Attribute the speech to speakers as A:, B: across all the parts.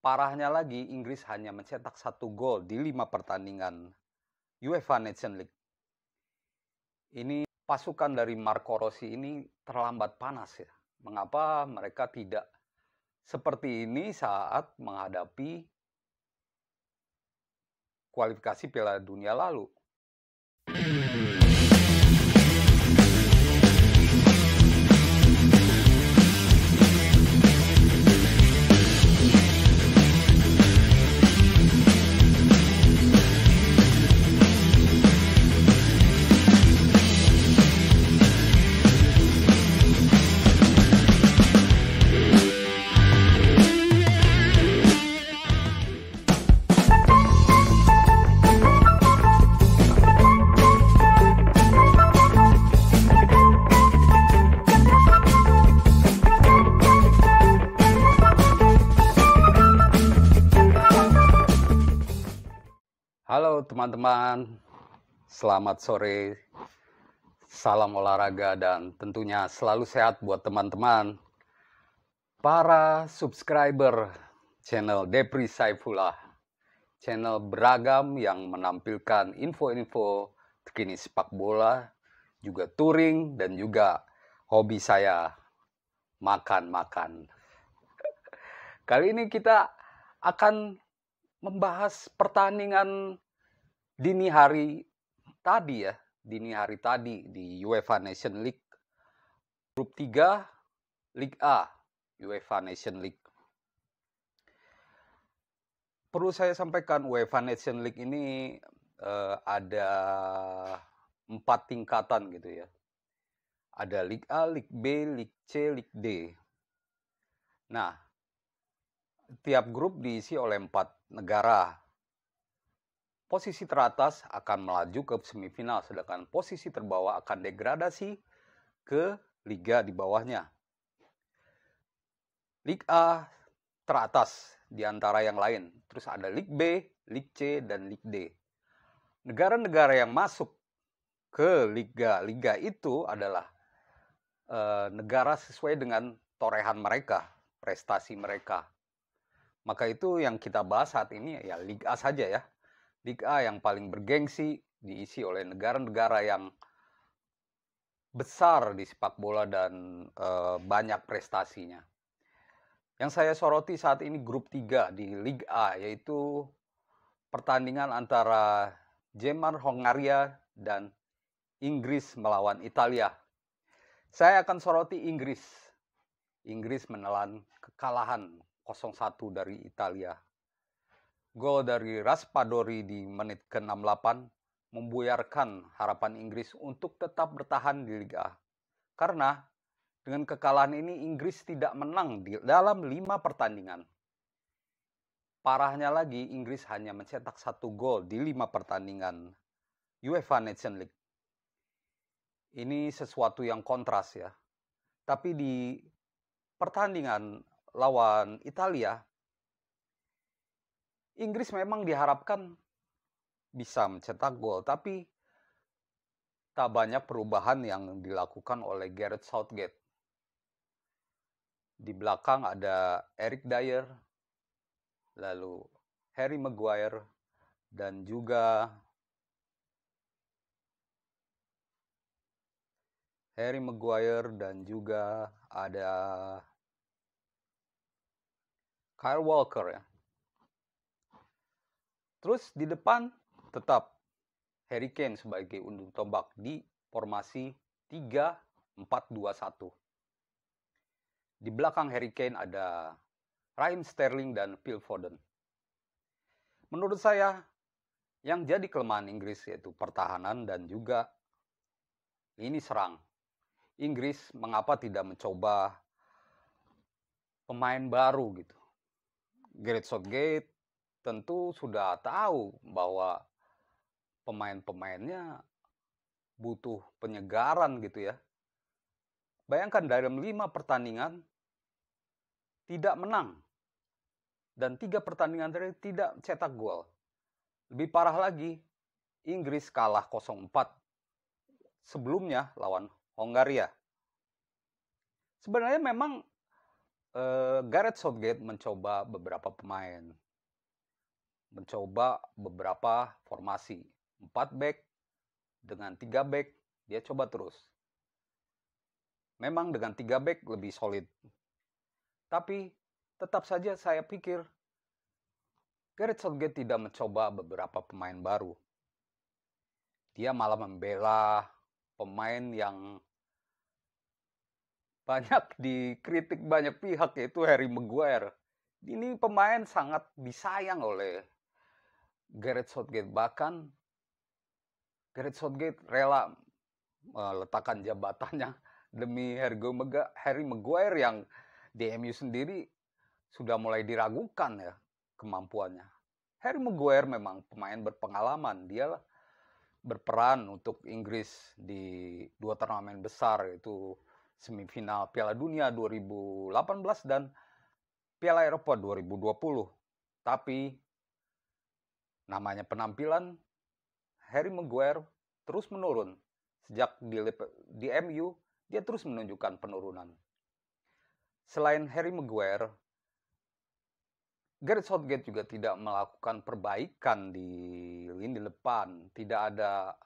A: Parahnya lagi, Inggris hanya mencetak 1 gol di 5 pertandingan UEFA Nations League. Ini pasukan dari Marco Rossi ini terlambat panas ya. Mengapa mereka tidak seperti ini saat menghadapi kualifikasi Piala Dunia lalu? Halo teman-teman, selamat sore, salam olahraga dan tentunya selalu sehat buat teman-teman. Para subscriber channel Depri Saifullah, channel beragam yang menampilkan info-info terkini sepak bola, juga touring dan juga hobi saya, makan-makan. Kali ini kita akan membahas pertandingan dini hari tadi di UEFA Nations League grup 3 Liga A UEFA Nations League. Perlu saya sampaikan UEFA Nations League ini ada 4 tingkatan gitu ya. Ada Liga A, Liga B, Liga C, Liga D. Nah, tiap grup diisi oleh 4 negara. Posisi teratas akan melaju ke semifinal, sedangkan posisi terbawah akan degradasi ke liga di bawahnya. Liga A teratas di antara yang lain. Terus ada Liga B, Liga C, dan Liga D. Negara-negara yang masuk ke liga-liga itu adalah negara sesuai dengan torehan mereka, prestasi mereka. Maka itu yang kita bahas saat ini ya Liga A saja ya. Liga A yang paling bergengsi diisi oleh negara-negara yang besar di sepak bola dan banyak prestasinya. Yang saya soroti saat ini grup 3 di Liga A, yaitu pertandingan antara Jerman Hongaria dan Inggris melawan Italia. Saya akan soroti Inggris. Inggris menelan kekalahan 0-1 dari Italia. Gol dari Raspadori di menit ke-68 membuyarkan harapan Inggris untuk tetap bertahan di Liga A. Karena dengan kekalahan ini Inggris tidak menang dalam 5 pertandingan. Parahnya lagi, Inggris hanya mencetak 1 gol di 5 pertandingan UEFA Nations League. Ini sesuatu yang kontras ya. Tapi di pertandingan lawan Italia, Inggris memang diharapkan bisa mencetak gol, tapi tak banyak perubahan yang dilakukan oleh Gareth Southgate. Di belakang ada Eric Dier, lalu Harry Maguire, dan juga ada Kyle Walker ya. Terus di depan tetap Harry Kane sebagai ujung tombak di formasi 3-4-2-1. Di belakang Harry Kane ada Raheem Sterling dan Phil Foden. Menurut saya, yang jadi kelemahan Inggris yaitu pertahanan dan juga lini serang. Inggris mengapa tidak mencoba pemain baru gitu. Gareth Southgate tentu sudah tahu bahwa pemain-pemainnya butuh penyegaran gitu ya. Bayangkan dalam 5 pertandingan tidak menang. Dan 3 pertandingan terakhir tidak cetak gol. Lebih parah lagi, Inggris kalah 0-4 sebelumnya lawan Hongaria. Sebenarnya memang Gareth Southgate mencoba beberapa pemain, mencoba beberapa formasi, 4 back dengan 3 back, dia coba terus. Memang dengan 3 back lebih solid. Tapi tetap saja saya pikir Gareth Southgate tidak mencoba beberapa pemain baru. Dia malah membela pemain yang banyak dikritik banyak pihak, yaitu Harry Maguire. Ini pemain sangat disayang oleh Gareth Southgate. Bahkan Gareth Southgate rela meletakkan jabatannya demi Harry Maguire yang di MU sendiri sudah mulai diragukan ya kemampuannya. Harry Maguire memang pemain berpengalaman. Dia berperan untuk Inggris di 2 turnamen besar, yaitu semifinal Piala Dunia 2018 dan Piala Eropa 2020. Tapi namanya penampilan, Harry Maguire terus menurun. Sejak di MU, dia terus menunjukkan penurunan. Selain Harry Maguire, Gareth Southgate juga tidak melakukan perbaikan di lini depan. Tidak ada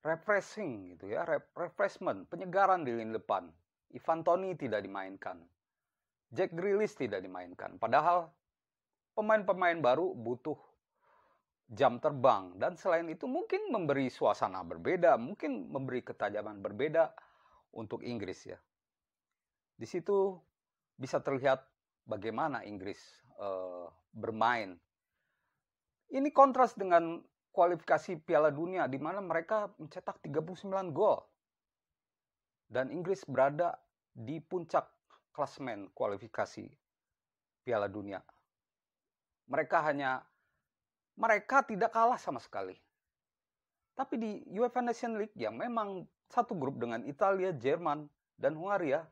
A: refreshing gitu ya, refreshment, penyegaran di lini depan. Ivan Toney tidak dimainkan. Jack Grealish tidak dimainkan. Padahal pemain-pemain baru butuh jam terbang, dan selain itu mungkin memberi suasana berbeda, mungkin memberi ketajaman berbeda untuk Inggris ya. Di situ bisa terlihat bagaimana Inggris bermain. Ini kontras dengan kualifikasi Piala Dunia di mana mereka mencetak 39 gol. Dan Inggris berada di puncak klasemen kualifikasi Piala Dunia. Mereka tidak kalah sama sekali. Tapi di UEFA Nations League yang memang satu grup dengan Italia, Jerman, dan Hungaria,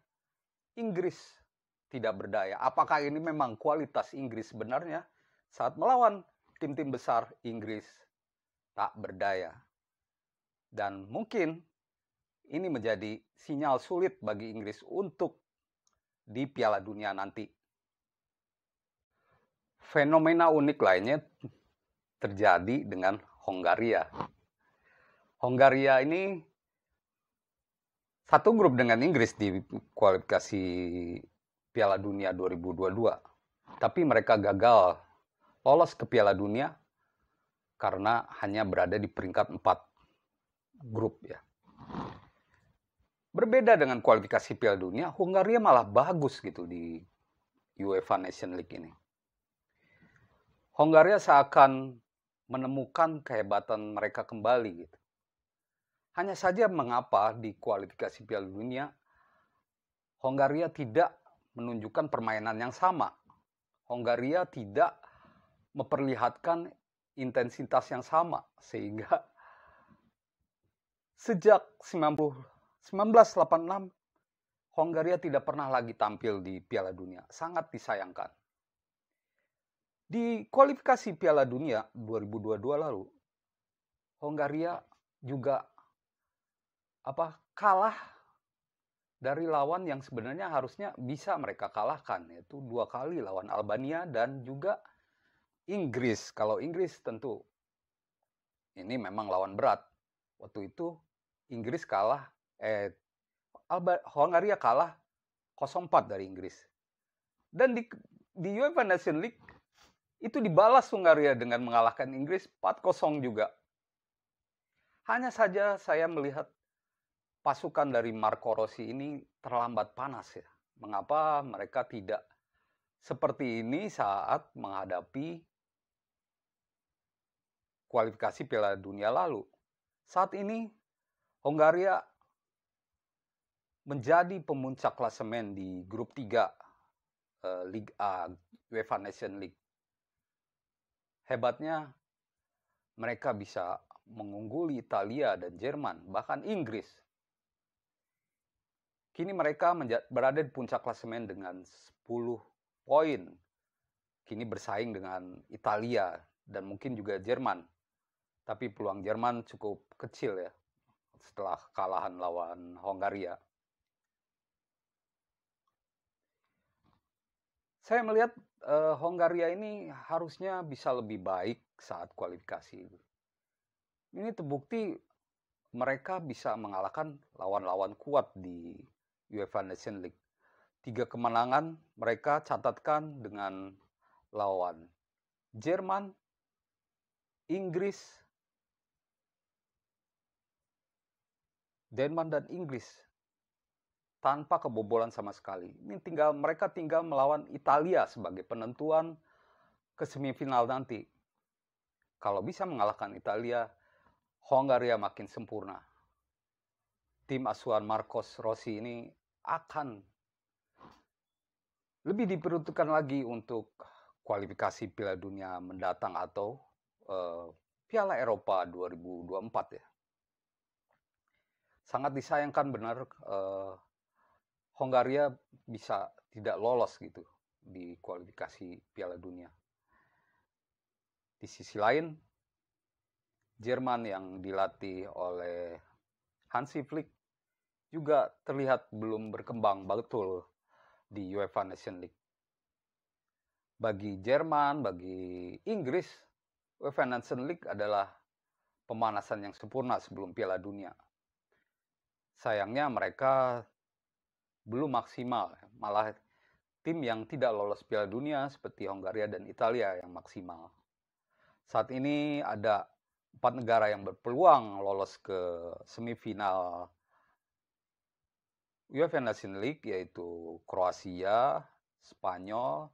A: Inggris tidak berdaya. Apakah ini memang kualitas Inggris sebenarnya? Saat melawan tim-tim besar, Inggris tak berdaya. Dan mungkin ini menjadi sinyal sulit bagi Inggris untuk di Piala Dunia nanti. Fenomena unik lainnya terjadi dengan Hongaria. Hongaria ini satu grup dengan Inggris di kualifikasi Piala Dunia 2022. Tapi mereka gagal lolos ke Piala Dunia karena hanya berada di peringkat 4 grup ya. Berbeda dengan kualifikasi Piala Dunia, Hongaria malah bagus gitu di UEFA Nations League ini. Hongaria seakan menemukan kehebatan mereka kembali gitu. Hanya saja mengapa di kualifikasi Piala Dunia Hongaria tidak menunjukkan permainan yang sama. Hongaria tidak memperlihatkan intensitas yang sama, sehingga sejak 1986 Hongaria tidak pernah lagi tampil di Piala Dunia. Sangat disayangkan. Di kualifikasi Piala Dunia 2022 lalu, Hongaria juga kalah dari lawan yang sebenarnya harusnya bisa mereka kalahkan, yaitu 2 kali lawan Albania dan juga Inggris. Kalau Inggris tentu ini memang lawan berat. Waktu itu Inggris kalah, Hongaria kalah 0-4 dari Inggris. Dan di UEFA Nations League itu dibalas Hongaria dengan mengalahkan Inggris 4-0 juga. Hanya saja saya melihat pasukan dari Marco Rossi ini terlambat panas ya. Mengapa mereka tidak seperti ini saat menghadapi kualifikasi Piala Dunia lalu? Saat ini Hongaria menjadi pemuncak klasemen di grup 3 Liga A UEFA Nations League. Hebatnya mereka bisa mengungguli Italia dan Jerman, bahkan Inggris. Kini mereka berada di puncak klasemen dengan 10 poin. Kini bersaing dengan Italia dan mungkin juga Jerman. Tapi peluang Jerman cukup kecil ya. setelah kekalahan lawan Hongaria. Saya melihat Hongaria ini harusnya bisa lebih baik saat kualifikasi. Ini terbukti mereka bisa mengalahkan lawan-lawan kuat di UEFA Nations League. 3 kemenangan mereka catatkan dengan lawan Jerman, Inggris, Denmark dan Inggris tanpa kebobolan sama sekali. Ini mereka tinggal melawan Italia sebagai penentuan ke semifinal nanti. Kalau bisa mengalahkan Italia, Hongaria makin sempurna. Tim asuhan Marcos Rossi ini akan lebih diperuntukkan lagi untuk kualifikasi Piala Dunia mendatang atau Piala Eropa 2024 ya. Sangat disayangkan benar Hongaria bisa tidak lolos gitu di kualifikasi Piala Dunia. Di sisi lain, Jerman yang dilatih oleh Hansi Flick juga terlihat belum berkembang betul di UEFA Nations League. Bagi Jerman, bagi Inggris, UEFA Nations League adalah pemanasan yang sempurna sebelum Piala Dunia. Sayangnya mereka belum maksimal, malah tim yang tidak lolos Piala Dunia seperti Hongaria dan Italia yang maksimal. Saat ini ada 4 negara yang berpeluang lolos ke semifinal UEFA Nations League, yaitu Kroasia, Spanyol,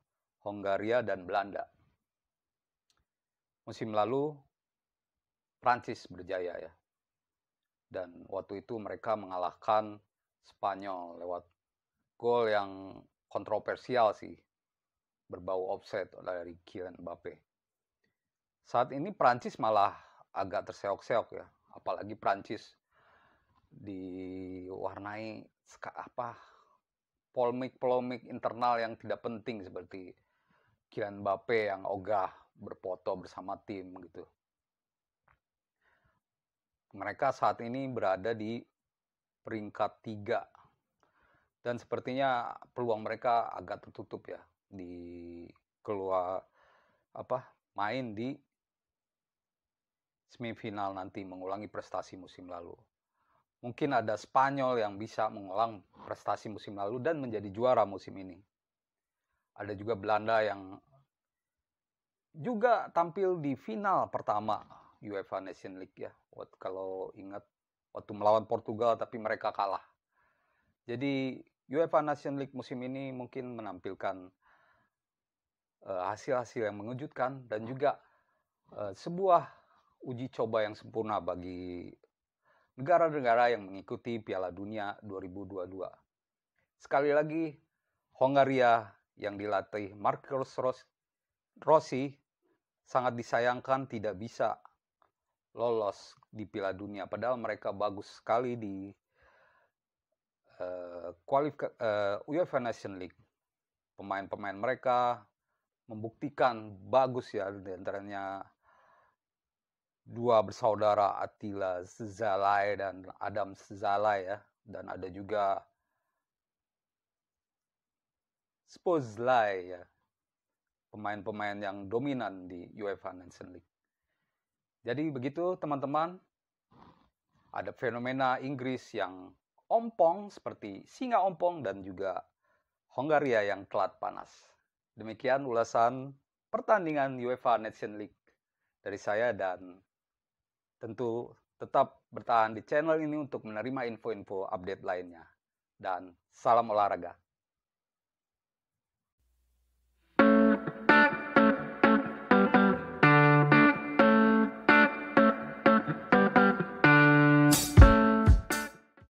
A: Hongaria, dan Belanda. Musim lalu Prancis berjaya ya. Dan waktu itu mereka mengalahkan Spanyol lewat gol yang kontroversial sih, berbau offside dari Kylian Mbappe. Saat ini Prancis malah agak terseok-seok ya, apalagi Prancis diwarnai polemik internal yang tidak penting seperti Kylian Mbappe yang ogah berfoto bersama tim gitu. Mereka saat ini berada di peringkat 3 dan sepertinya peluang mereka agak tertutup ya di main di semifinal nanti, mengulangi prestasi musim lalu. Mungkin ada Spanyol yang bisa mengulang prestasi musim lalu dan menjadi juara musim ini. Ada juga Belanda yang juga tampil di final pertama UEFA Nations League ya. Kalau ingat waktu melawan Portugal tapi mereka kalah. Jadi UEFA Nations League musim ini mungkin menampilkan hasil-hasil yang mengejutkan dan juga sebuah uji coba yang sempurna bagi negara-negara yang mengikuti Piala Dunia 2022. Sekali lagi, Hongaria yang dilatih Marcos Rossi sangat disayangkan tidak bisa lolos di Piala Dunia, padahal mereka bagus sekali di UEFA Nations League. Pemain-pemain mereka membuktikan bagus ya, di antaranya dua bersaudara Attila Szalai dan Adam Szalai ya, dan ada juga Szoboszlai ya, pemain-pemain yang dominan di UEFA Nations League. Jadi begitu teman-teman, ada fenomena Inggris yang ompong seperti singa ompong dan juga Hongaria yang telat panas. Demikian ulasan pertandingan UEFA Nations League dari saya, dan tentu tetap bertahan di channel ini untuk menerima info-info update lainnya. Dan salam olahraga.